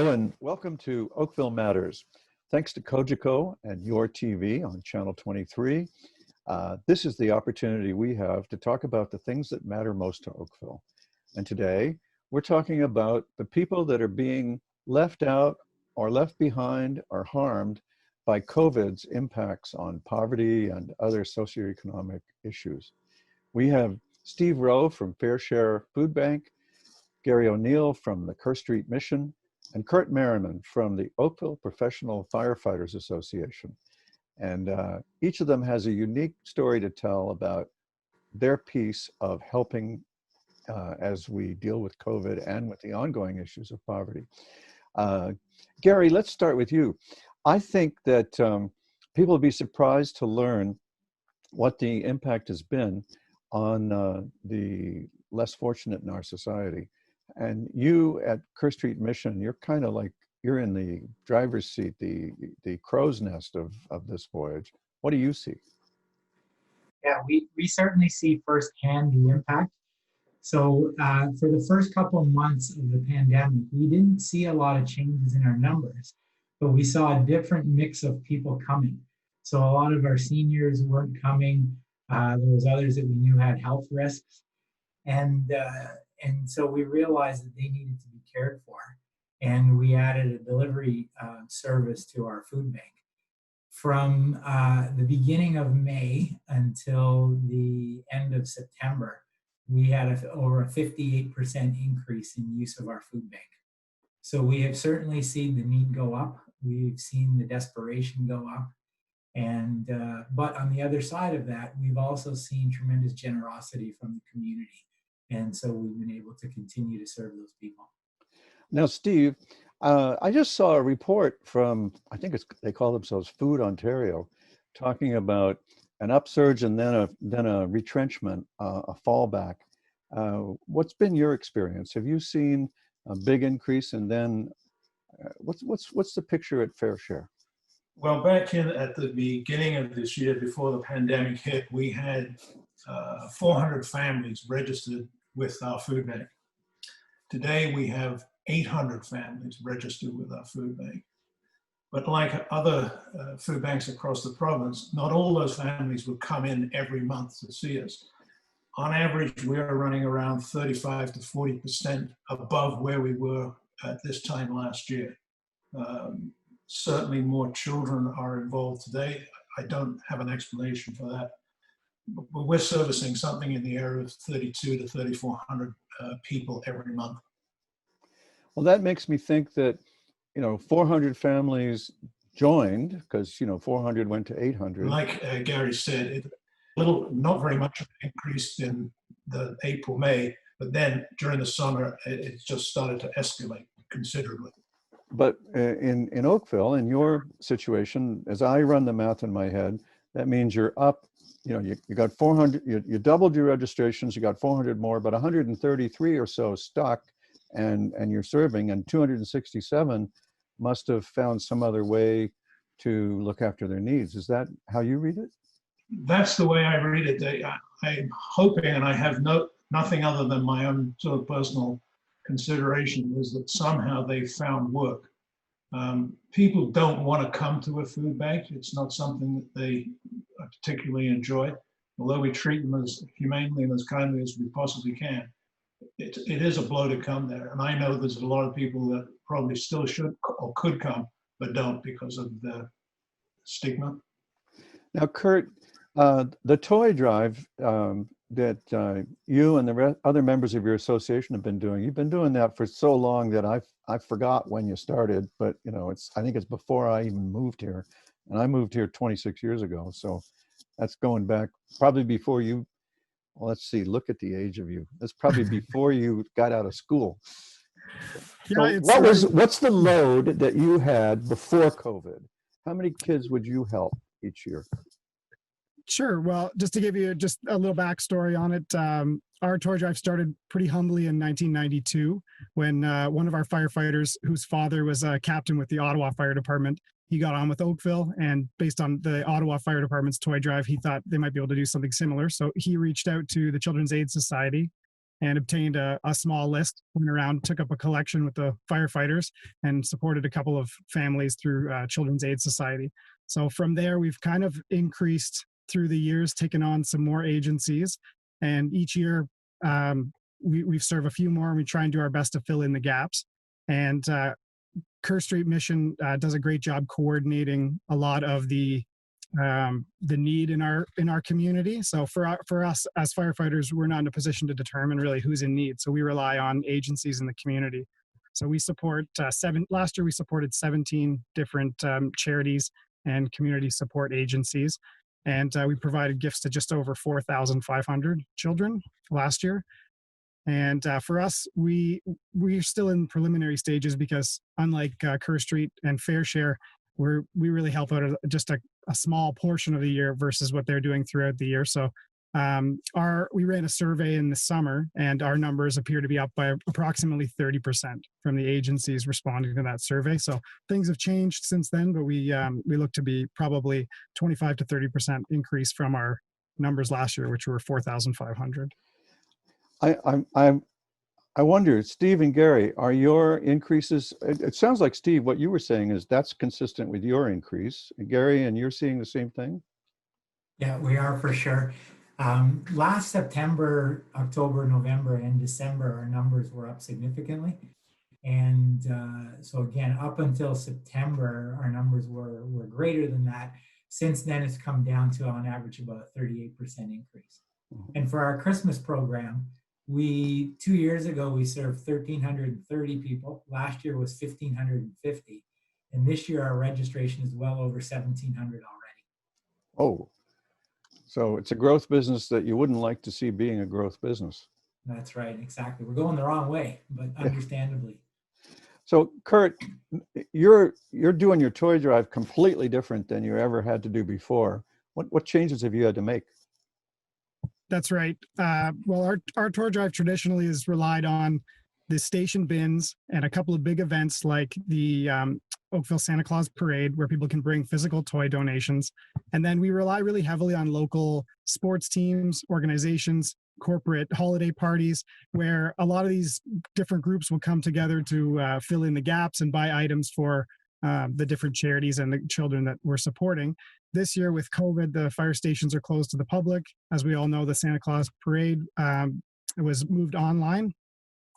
Hello and welcome to Oakville Matters. Thanks to Kojiko and Your TV on Channel 23. This is the opportunity we have to talk about the things that matter most to Oakville. And today we're talking about the people that are being left out or left behind or harmed by COVID's impacts on poverty and other socioeconomic issues. We have Steve Rowe from Fair Share Food Bank, Gary O'Neill from the Kerr Street Mission, and Merriman from the Oakville Professional Firefighters Association. And each of them has a unique story to tell about their piece of helping as we deal with COVID and with the ongoing issues of poverty. Gary, let's start with you. I think that people will be surprised to learn what the impact has been on the less fortunate in our society. And you at Kerr Street Mission, you're kind of like, you're in the driver's seat, the crow's nest of this voyage. What do you see? Yeah, we certainly see firsthand the impact. So for the first couple of months of the pandemic, we didn't see a lot of changes in our numbers, but we saw a different mix of people coming. So a lot of our seniors weren't coming. There was others that we knew had health risks. And so we realized that they needed to be cared for. And we added a delivery service to our food bank. From the beginning of May until the end of September, we had over a 58% increase in use of our food bank. So we have certainly seen the need go up. We've seen the desperation go up. And but on the other side of that, we've also seen tremendous generosity from the community. And so we've been able to continue to serve those people. Now, Steve, I just saw a report from, I think they call themselves Food Ontario, talking about an upsurge and then a retrenchment, a fallback. What's been your experience? Have you seen a big increase, and then what's the picture at Fair Share? Well, back at the beginning of this year, before the pandemic hit, we had 400 families registered with our food bank. Today, we have 800 families registered with our food bank. But like other food banks across the province, not all those families would come in every month to see us. On average, we're running around 35 to 40% above where we were at this time last year. Certainly more children are involved today. I don't have an explanation for that. But we're servicing something in the area of 32 to 3,400 people every month. Well, that makes me think that, 400 families joined because, 400 went to 800. Like Gary said, not very much increased in the April, May, but then during the summer, it just started to escalate considerably. But in Oakville, in your situation, as I run the math in my head, that means you're up, you got 400, you doubled your registrations, you got 400 more, but 133 or so stuck and you're serving, and 267 must have found some other way to look after their needs. Is that how you read it? That's the way I read it. I'm hoping, and I have nothing other than my own sort of personal consideration, is that somehow they found work. People don't want to come to a food bank. It's not something that they particularly enjoy. Although we treat them as humanely and as kindly as we possibly can, it is a blow to come there. And I know there's a lot of people that probably still should or could come, but don't because of the stigma. Now, Kurt, the toy drive that you and the other members of your association have been doing, you've been doing that for so long that I forgot when you started, but I think it's before I even moved here, and I moved here 26 years ago. So that's going back probably before you, well, let's see, look at the age of you. That's probably before you got out of school. Yeah, so what's the load that you had before COVID? How many kids would you help each year? Sure. Well, just to give you just a little backstory on it, our toy drive started pretty humbly in 1992 when one of our firefighters, whose father was a captain with the Ottawa Fire Department, he got on with Oakville, and based on the Ottawa Fire Department's toy drive, he thought they might be able to do something similar. So he reached out to the Children's Aid Society and obtained a small list, went around, took up a collection with the firefighters, and supported a couple of families through Children's Aid Society. So from there, we've kind of increased through the years, taken on some more agencies, and each year we serve a few more, and we try and do our best to fill in the gaps. And Kerr Street Mission does a great job coordinating a lot of the need in our community. So for us as firefighters, we're not in a position to determine really who's in need. So we rely on agencies in the community. So we support last year we supported 17 different charities and community support agencies. And we provided gifts to just over 4,500 children last year. And for us, we're still in preliminary stages because unlike Kerr Street and Fair Share, we really help out just a small portion of the year versus what they're doing throughout the year. So we ran a survey in the summer, and our numbers appear to be up by approximately 30% from the agencies responding to that survey. So things have changed since then, but we look to be probably 25 to 30% increase from our numbers last year, which were 4,500. I wonder, Steve and Gary, are your increases, it sounds like, Steve, what you were saying is that's consistent with your increase. Gary, and you're seeing the same thing? Yeah, we are for sure. Last September, October, November, and December, our numbers were up significantly. And so again, up until September, our numbers were greater than that. Since then, it's come down to on average about a 38% increase. And for our Christmas program, 2 years ago, we served 1,330 people. Last year was 1,550. And this year, our registration is well over 1,700 already. Oh, so it's a growth business that you wouldn't like to see being a growth business. That's right, exactly. We're going the wrong way, but understandably. So Kurt, you're doing your toy drive completely different than you ever had to do before. What changes have you had to make? That's right. Well, our tour drive traditionally has relied on the station bins and a couple of big events like the Oakville Santa Claus Parade, where people can bring physical toy donations. And then we rely really heavily on local sports teams, organizations, corporate holiday parties, where a lot of these different groups will come together to fill in the gaps and buy items for the different charities and the children that we're supporting. This year with COVID, the fire stations are closed to the public. As we all know, the Santa Claus Parade was moved online,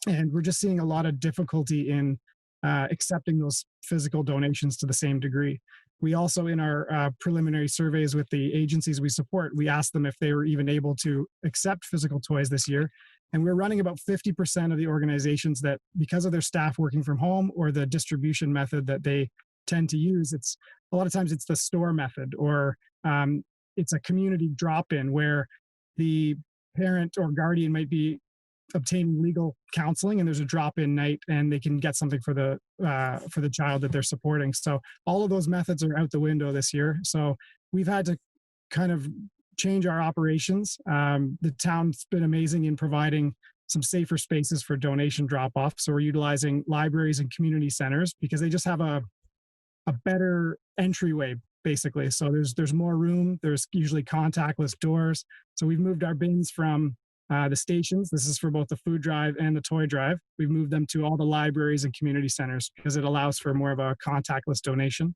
and we're just seeing a lot of difficulty in accepting those physical donations to the same degree. We also, in our preliminary surveys with the agencies we support, we asked them if they were even able to accept physical toys this year. And we're running about 50% of the organizations that, because of their staff working from home or the distribution method that they tend to use, it's a lot of times it's the store method, or it's a community drop-in where the parent or guardian might be obtaining legal counseling, and there's a drop-in night, and they can get something for the child that they're supporting. So all of those methods are out the window this year. So we've had to kind of change our operations. The town's been amazing in providing some safer spaces for donation drop-off. So we're utilizing libraries and community centers because they just have a better entryway, basically. So there's more room. There's usually contactless doors. So we've moved our bins from the stations. This is for both the food drive and the toy drive. We've moved them to all the libraries and community centers because it allows for more of a contactless donation.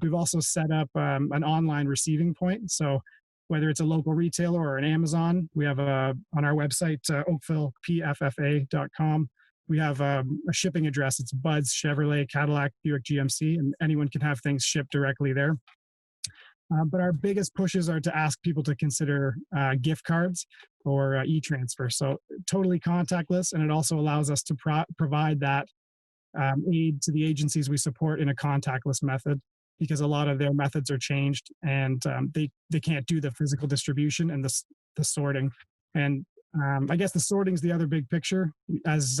We've also set up an online receiving point. So whether it's a local retailer or an Amazon, we have on our website, oakvillepffa.com, we have a shipping address. It's Bud's, Chevrolet, Cadillac, Buick, GMC, and anyone can have things shipped directly there. But our biggest pushes are to ask people to consider gift cards or e-transfer. So totally contactless, and it also allows us to provide that aid to the agencies we support in a contactless method, because a lot of their methods are changed, and they can't do the physical distribution and the sorting. And I guess the sorting is the other big picture. As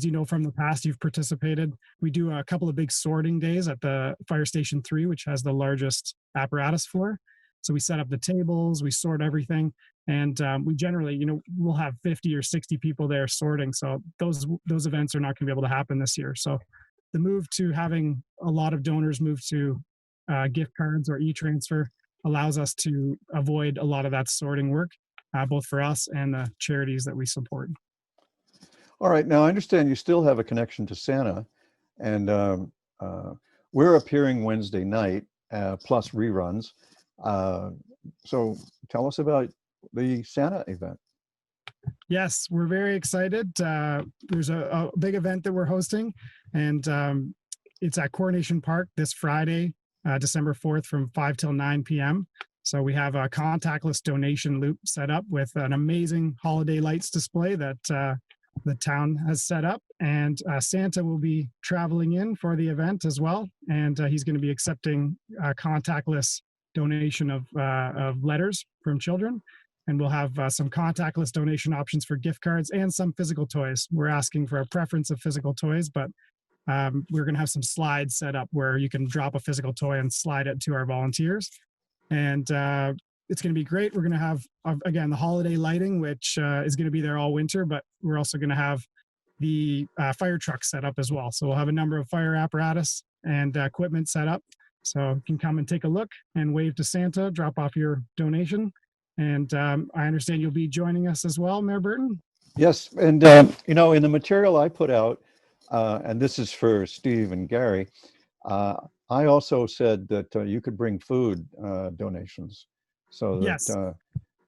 you know from the past, you've participated. We do a couple of big sorting days at the Fire Station 3, which has the largest apparatus floor. So we set up the tables, we sort everything, and we generally, we'll have 50 or 60 people there sorting. So those events are not going to be able to happen this year. So the move to having a lot of donors move to gift cards or e-transfer allows us to avoid a lot of that sorting work, both for us and the charities that we support. All right. Now I understand you still have a connection to Santa, and we're appearing Wednesday night, plus reruns. So tell us about the Santa event. Yes, we're very excited. There's a big event that we're hosting, and it's at Coronation Park this Friday, December 4th from 5 till 9 p.m. So we have a contactless donation loop set up with an amazing holiday lights display that the town has set up. And Santa will be traveling in for the event as well. And he's going to be accepting contactless donation of letters from children. And we'll have some contactless donation options for gift cards and some physical toys. We're asking for a preference of physical toys, but we're going to have some slides set up where you can drop a physical toy and slide it to our volunteers. And it's going to be great. We're going to have, again, the holiday lighting, which is going to be there all winter, but we're also going to have the fire truck set up as well. So we'll have a number of fire apparatus and equipment set up. So you can come and take a look and wave to Santa, drop off your donation. And I understand you'll be joining us as well, Mayor Burton. Yes, and you know, in the material I put out, and this is for Steve and Gary, I also said that you could bring food donations, so that Yes.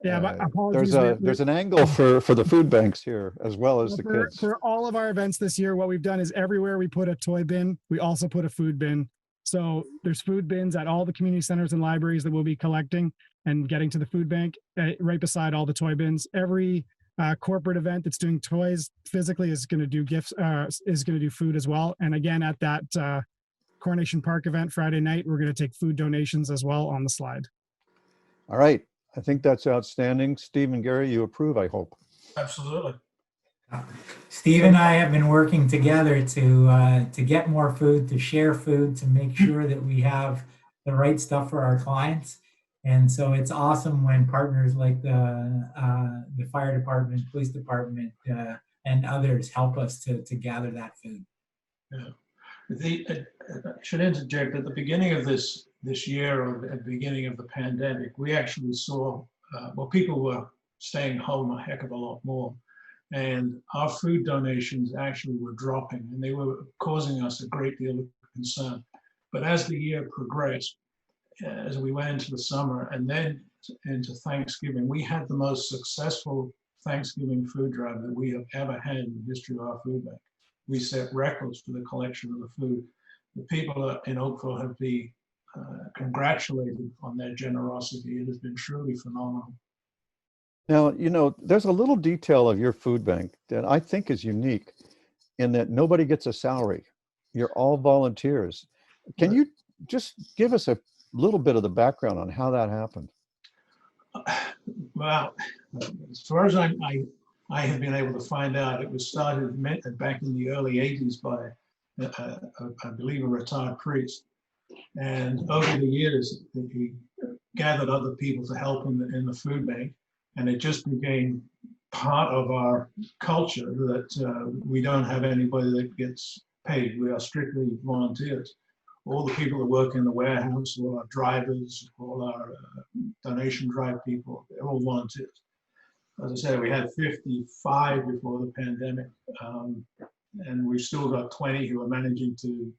Yeah, but apologies. there's an angle for the food banks here as well as the kids. For all of our events this year, what we've done is everywhere we put a toy bin, we also put a food bin. So there's food bins at all the community centers and libraries that we'll be collecting and getting to the food bank right beside all the toy bins. Every corporate event that's doing toys physically is going to do gifts, is going to do food as well. And again, at that Coronation Park event Friday night, we're going to take food donations as well on the slide. All right, I think that's outstanding. Steve and Gary, you approve, I hope. Absolutely. Steve and I have been working together to get more food, to share food, to make sure that we have the right stuff for our clients. And so it's awesome when partners like the fire department, police department, and others help us to gather that food. Yeah. I should interject, at the beginning of this year, or at the beginning of the pandemic, we actually saw, well, people were staying home a heck of a lot more. And our food donations actually were dropping, and they were causing us a great deal of concern. But as the year progressed, as we went into the summer and then into Thanksgiving, we had the most successful Thanksgiving food drive that we have ever had in the history of our food bank. We set records for the collection of the food. The people in Oakville have been congratulated on their generosity. It has been truly phenomenal. Now, you know, there's a little detail of your food bank that I think is unique in that nobody gets a salary. You're all volunteers. Can you just give us a little bit of the background on how that happened? Well, as far as I have been able to find out, it was started back in the early 80s by, I believe, a retired priest. And over the years, he gathered other people to help in the food bank. And it just became part of our culture that we don't have anybody that gets paid. We are strictly volunteers. All the people that work in the warehouse, all our drivers, all our donation drive people, they're all volunteers. As I said, we had 55 before the pandemic, and we've still got 20 who are managing to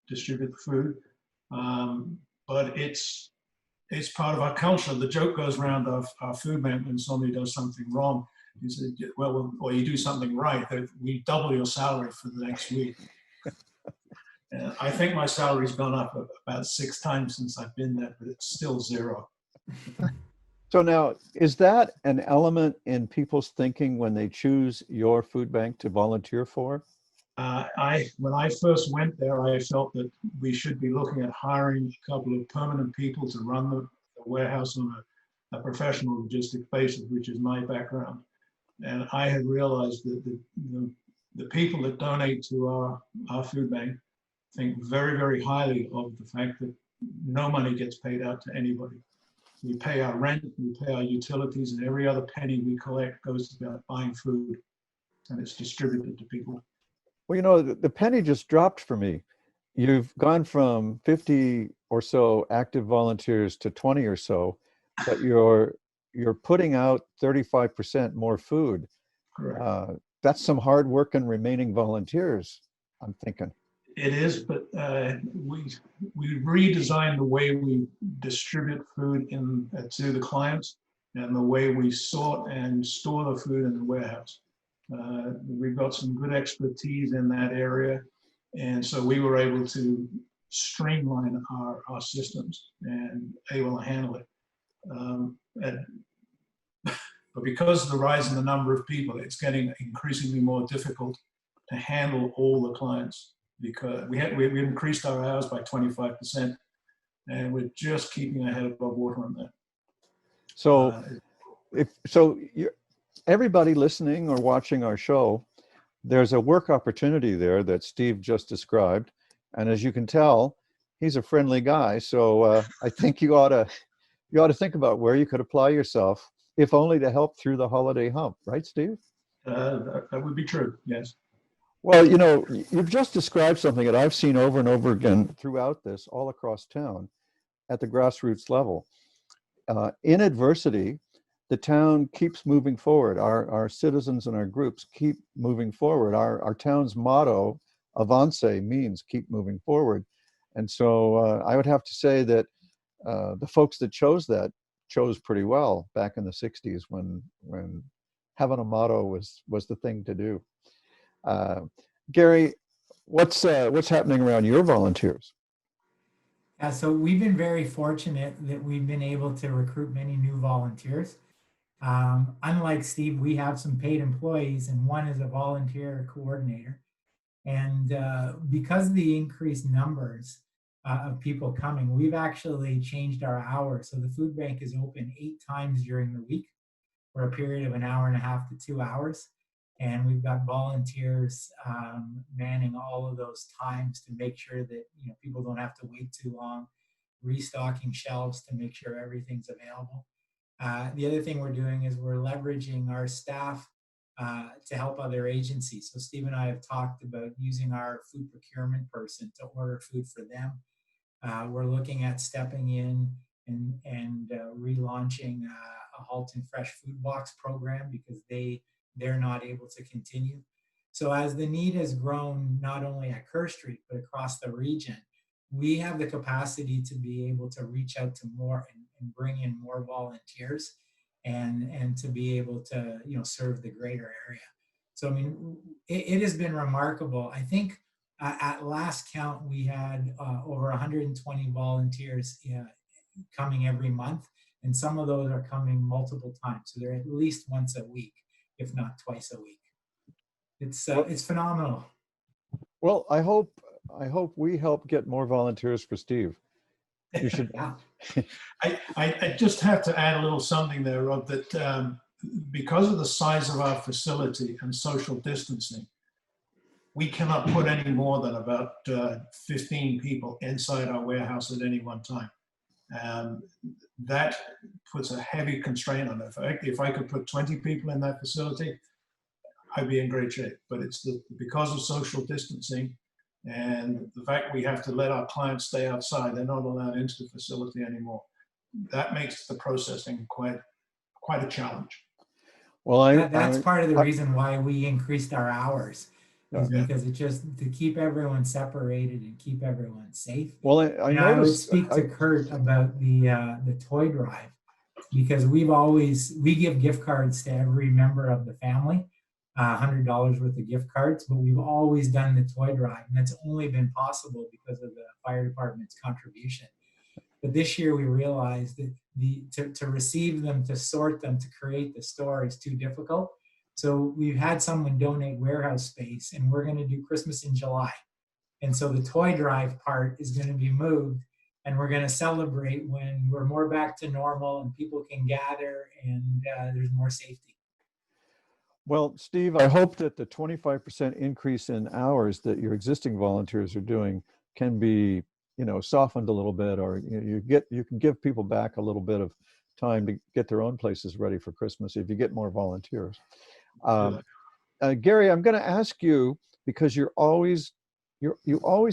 distribute the food. But it's part of our culture. The joke goes around our food bank when somebody does something wrong. You say, well, or you do something right, we double your salary for the next week. I think my salary's gone up about 6 times since I've been there, but it's still 0. So now, is that an element in people's thinking when they choose your food bank to volunteer for? When I first went there, I felt that we should be looking at hiring a couple of permanent people to run the warehouse on a professional logistic basis, which is my background. And I had realized that the people that donate to our food bank think very, very highly of the fact that no money gets paid out to anybody. We pay our rent, we pay our utilities, and every other penny we collect goes to buying food, and it's distributed to people. Well, you know, the penny just dropped for me. You've gone from 50 or so active volunteers to 20 or so, but you're putting out 35% more food. Correct. that's some hard working remaining volunteers, I'm thinking. It is, but we redesigned the way we distribute food to the clients and the way we sort and store the food in the warehouse. We've got some good expertise in that area, and so we were able to streamline our systems and able to handle it. But because of the rise in the number of people, it's getting increasingly more difficult to handle all the clients, because we increased our hours by 25%, and we're just keeping our head above water on that. So everybody listening or watching our show, there's a work opportunity there that Steve just described. And as you can tell, he's a friendly guy. So I think you ought to think about where you could apply yourself, if only to help through the holiday hump. Right, Steve? That would be true, yes. Well, you've just described something that I've seen over and over again throughout this, all across town, at the grassroots level. In adversity, the town keeps moving forward. Our citizens and our groups keep moving forward. Our town's motto, Avance, means keep moving forward. And so I would have to say that the folks that chose pretty well back in the 60s when having a motto was the thing to do. Gary, what's happening around your volunteers? So we've been very fortunate that we've been able to recruit many new volunteers. Unlike Steve, we have some paid employees, and one is a volunteer coordinator. And because of the increased numbers of people coming, we've actually changed our hours. So the food bank is open 8 times during the week for a period of 1.5 to 2 hours. And we've got volunteers manning all of those times to make sure that people don't have to wait too long, restocking shelves to make sure everything's available. The other thing we're doing is we're leveraging our staff to help other agencies. So Steve and I have talked about using our food procurement person to order food for them. We're looking at stepping in and relaunching a Halton Fresh Food Box program because they're not able to continue. So as the need has grown, not only at Kerr Street, but across the region, we have the capacity to be able to reach out to more and bring in more volunteers and to be able to, serve the greater area. So, I mean, it has been remarkable. I think at last count, we had over 120 volunteers coming every month, and some of those are coming multiple times. So they're at least once a week, if not twice a week. It's phenomenal. Well, I hope we help get more volunteers for Steve. You should. Yeah. I just have to add a little something there, Rob, that because of the size of our facility and social distancing, we cannot put any more than about 15 people inside our warehouse at any one time. That puts a heavy constraint on it. If I could put 20 people in that facility, I'd be in great shape. But it's because of social distancing and the fact we have to let our clients stay outside, they're not allowed into the facility anymore. That makes the processing quite a challenge. Well, that's part of the reason why we increased our hours. Because it just to keep everyone separated and keep everyone safe. Well, I would speak to Kurt about the toy drive, because we give gift cards to every member of the family, $100 worth of gift cards, but we've always done the toy drive, and that's only been possible because of the fire department's contribution. But this year we realized that to receive them, to sort them, to create the store is too difficult. So we've had someone donate warehouse space, and we're going to do Christmas in July. And so the toy drive part is going to be moved, and we're going to celebrate when we're more back to normal and people can gather and there's more safety. Well, Steve, I hope that the 25% increase in hours that your existing volunteers are doing can be, softened a little bit, or you can give people back a little bit of time to get their own places ready for Christmas if you get more volunteers. Gary, I'm going to ask you, because you always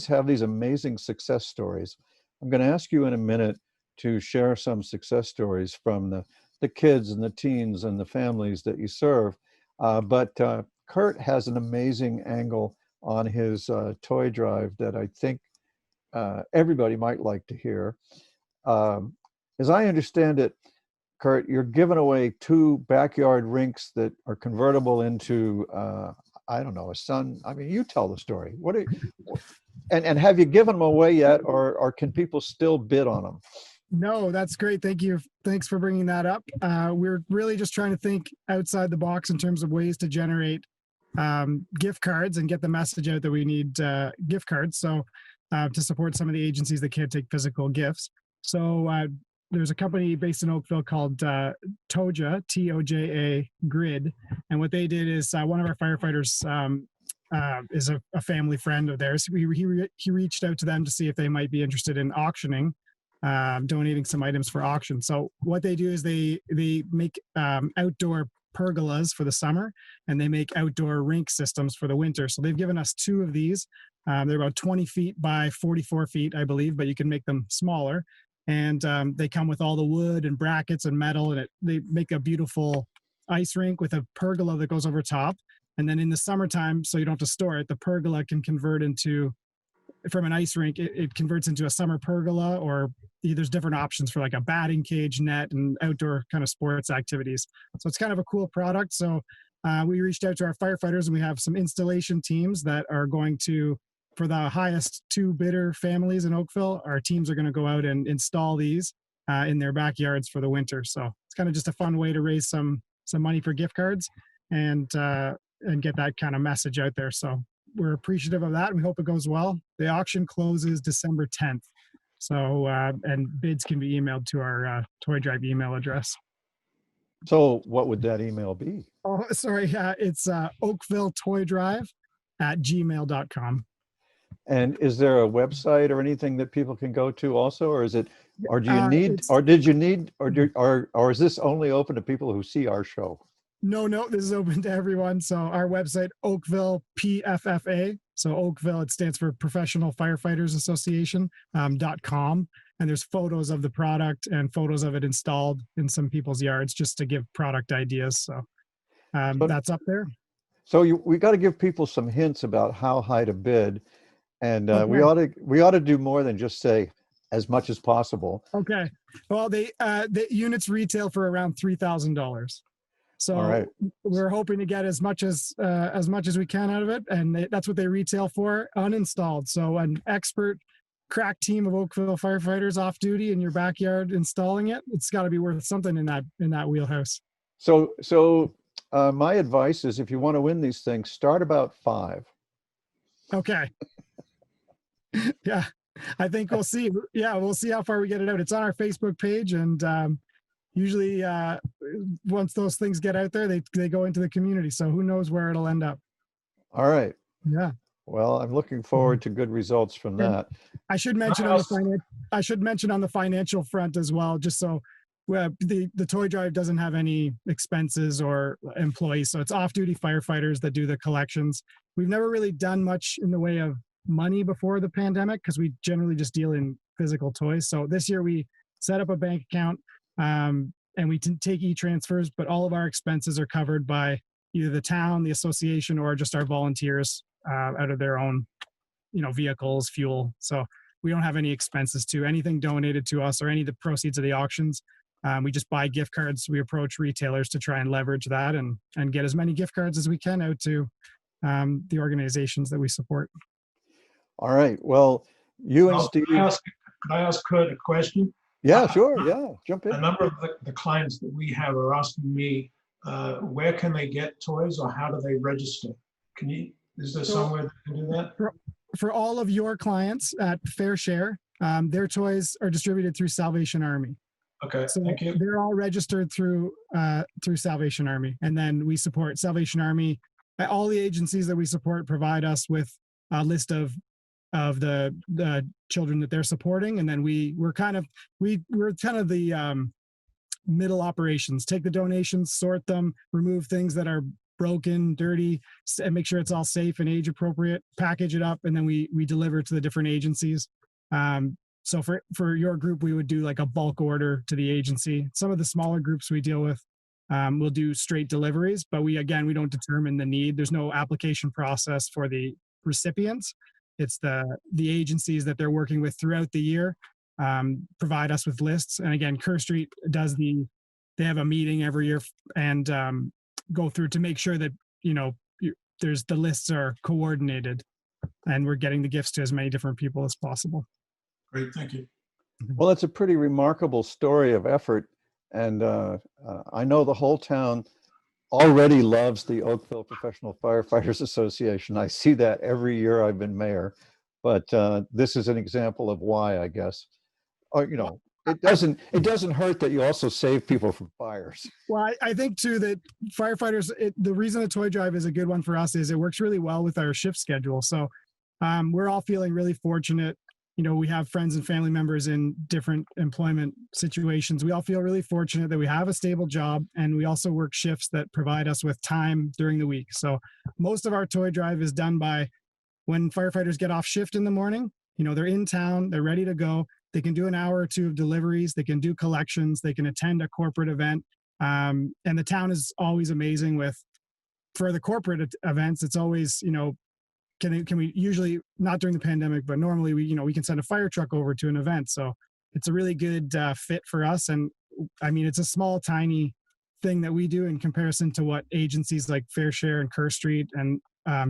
have these amazing success stories. I'm going to ask you in a minute to share some success stories from the kids and the teens and the families that you serve. But Kurt has an amazing angle on his toy drive that I think everybody might like to hear. As I understand it, Kurt, you're giving away 2 backyard rinks that are convertible into, I don't know, a sun. I mean, you tell the story. And have you given them away yet, or can people still bid on them? No, that's great. Thank you. Thanks for bringing that up. We're really just trying to think outside the box in terms of ways to generate gift cards and get the message out that we need gift cards. So to support some of the agencies that can't take physical gifts. So there's a company based in Oakville called Toja, Toja Grid. And what they did is one of our firefighters is a family friend of theirs. He reached out to them to see if they might be interested in auctioning, donating some items for auction. So what they do is they make outdoor pergolas for the summer, and they make outdoor rink systems for the winter. So they've given us 2 of these. They're about 20 feet by 44 feet, I believe, but you can make them smaller. And they come with all the wood and brackets and metal, and they make a beautiful ice rink with a pergola that goes over top. And then in the summertime, so you don't have to store it, the pergola can convert into, from an ice rink, it converts into a summer pergola, or there's different options for like a batting cage, net, and outdoor kind of sports activities. So it's kind of a cool product. So we reached out to our firefighters, and we have some installation teams that are going to, for the highest 2 bidder families in Oakville, our teams are going to go out and install these in their backyards for the winter. So it's kind of just a fun way to raise some money for gift cards and get that kind of message out there. So we're appreciative of that, and we hope it goes well. The auction closes December 10th. So, and bids can be emailed to our Toy Drive email address. So what would that email be? Oh, sorry. It's oakvillettoydrive@gmail.com. And is there a website or anything that people can go to also, or is it, or do you need, or is this only open to people who see our show? No, this is open to everyone. So our website, Oakville PFFA. So Oakville, it stands for Professional Firefighters Association, .com. And there's photos of the product and photos of it installed in some people's yards just to give product ideas. So that's up there. So we got to give people some hints about how high to bid. And Okay. we ought to do more than just say as much as possible. Okay. Well, the units retail for around $3,000. So all right, we're hoping to get as much as we can out of it, and that's what they retail for uninstalled. So an expert crack team of Oakville firefighters off duty in your backyard installing it, it's got to be worth something in that wheelhouse. So my advice is, if you want to win these things, start about 5. Okay. Yeah, I think we'll see. Yeah, we'll see how far we get it out. It's on our Facebook page, and usually once those things get out there, they go into the community. So who knows where it'll end up. All right. Yeah. Well, I'm looking forward to good results from that. I should mention on the financial front as well, just so the toy drive doesn't have any expenses or employees. So it's off-duty firefighters that do the collections. We've never really done much in the way of money before the pandemic, because we generally just deal in physical toys. So this year we set up a bank account, and we take e-transfers, but all of our expenses are covered by either the town, the association, or just our volunteers out of their own, vehicles, fuel. So we don't have any expenses to anything donated to us or any of the proceeds of the auctions. We just buy gift cards. We approach retailers to try and leverage that and get as many gift cards as we can out to the organizations that we support. All right. Well, you and Steve. Could I ask Kurt a question? Yeah, sure. Yeah, jump in. A number of the clients that we have are asking me, where can they get toys, or how do they register? Is there somewhere they can do that? For all of your clients at Fair Share, their toys are distributed through Salvation Army. Okay, so thank you. They're all registered through Salvation Army, and then we support Salvation Army. All the agencies that we support provide us with a list of the children that they're supporting, and then we're kind of the middle operations. Take the donations, sort them, remove things that are broken, dirty, and make sure it's all safe and age appropriate, package it up, and then we deliver to the different agencies. So for your group, we would do like a bulk order to the agency. Some of the smaller groups we deal with, we'll do straight deliveries, but we don't determine the need. There's no application process for the recipients. It's the agencies that they're working with throughout the year provide us with lists. And again, Kerr Street they have a meeting every year and go through to make sure that, the lists are coordinated and we're getting the gifts to as many different people as possible. Great, thank you. Well, it's a pretty remarkable story of effort. And I know the whole town already loves the Oakville Professional Firefighters Association. I see that every year I've been mayor, but this is an example of why, I guess. It doesn't hurt that you also save people from fires. Well, I think too that firefighters, the reason the toy drive is a good one for us is it works really well with our shift schedule. So we're all feeling really fortunate. We have friends and family members in different employment situations. We all feel really fortunate that we have a stable job, and we also work shifts that provide us with time during the week. So most of our toy drive is done by when firefighters get off shift in the morning. They're in town, they're ready to go. They can do an hour or two of deliveries. They can do collections. They can attend a corporate event. And the town is always amazing for the corporate events. It's always, can we usually, not during the pandemic, but normally we can send a fire truck over to an event. So it's a really good fit for us. And I mean, it's a small, tiny thing that we do in comparison to what agencies like Fair Share and Kerr Street and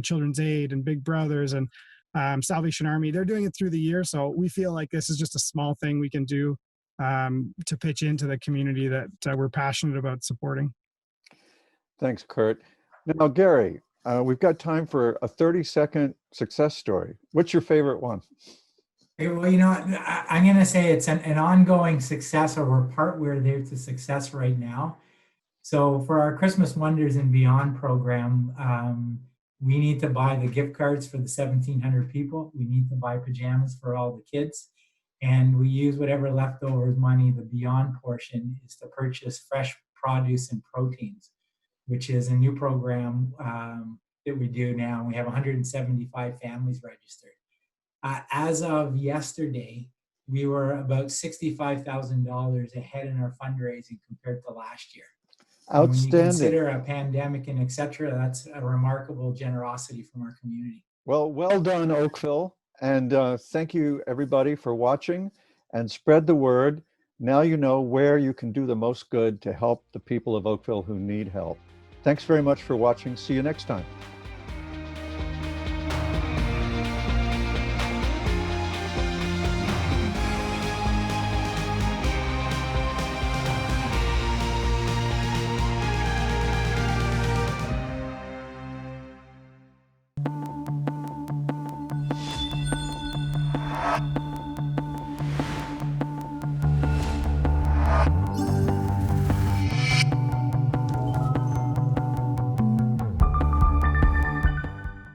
Children's Aid and Big Brothers and Salvation Army, they're doing it through the year. So we feel like this is just a small thing we can do to pitch into the community that we're passionate about supporting. Thanks, Kurt. Now, Gary, we've got time for a 30-second success story. What's your favorite one? Well, I'm going to say it's an ongoing success, or we're there to success right now. So for our Christmas Wonders and Beyond program, we need to buy the gift cards for the 1,700 people. We need to buy pajamas for all the kids. And we use whatever leftovers money, the Beyond portion, is to purchase fresh produce and proteins, which is a new program that we do now. We have 175 families registered. As of yesterday, we were about $65,000 ahead in our fundraising compared to last year. Outstanding. When you consider a pandemic and et cetera, that's a remarkable generosity from our community. Well done, Oakville. And thank you, everybody, for watching, and spread the word. Now you know where you can do the most good to help the people of Oakville who need help. Thanks very much for watching. See you next time.